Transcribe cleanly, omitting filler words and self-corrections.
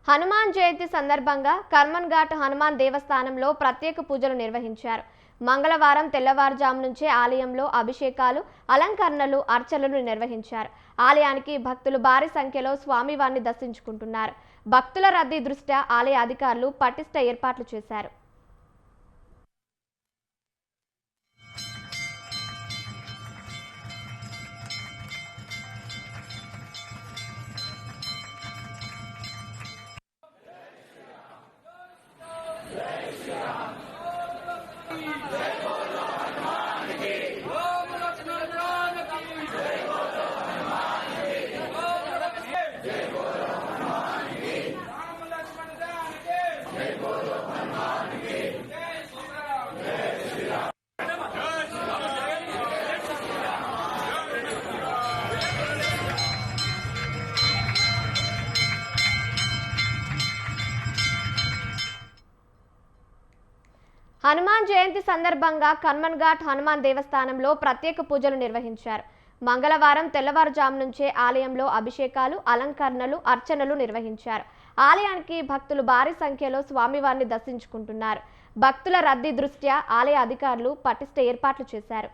హనుమాన్ జయంతి సందర్భంగా కర్మన్ ఘాట్ హనుమాన్ దేవస్థానంలో ప్రత్యేక పూజలు నిర్వహించారు. మంగళవారం తెల్లవారుజాము నుంచే ఆలయంలో అభిషేకాలు, అలంకరణలు, అర్చనలు నిర్వహించారు. ఆలయానికి భక్తులు భారీ సంఖ్యలో స్వామివారిని దర్శించుకుంటున్నారు. భక్తుల రద్దీ దృష్ట్యా ఆలయ అధికారులు పటిష్ట ఏర్పాట్లు చేశారు. హనుమాన్ జయంతి సందర్భంగా కర్మన్ ఘాట్ హనుమాన్ దేవస్థానంలో ప్రత్యేక పూజలు నిర్వహించారు. మంగళవారం తెల్లవారుజాము నుంచే ఆలయంలో అభిషేకాలు, అలంకరణలు, అర్చనలు నిర్వహించారు. ఆలయానికి భక్తులు భారీ సంఖ్యలో స్వామివారిని దర్శించుకుంటున్నారు. భక్తుల రద్దీ దృష్ట్యా ఆలయ అధికారులు పటిష్ట ఏర్పాట్లు చేశారు.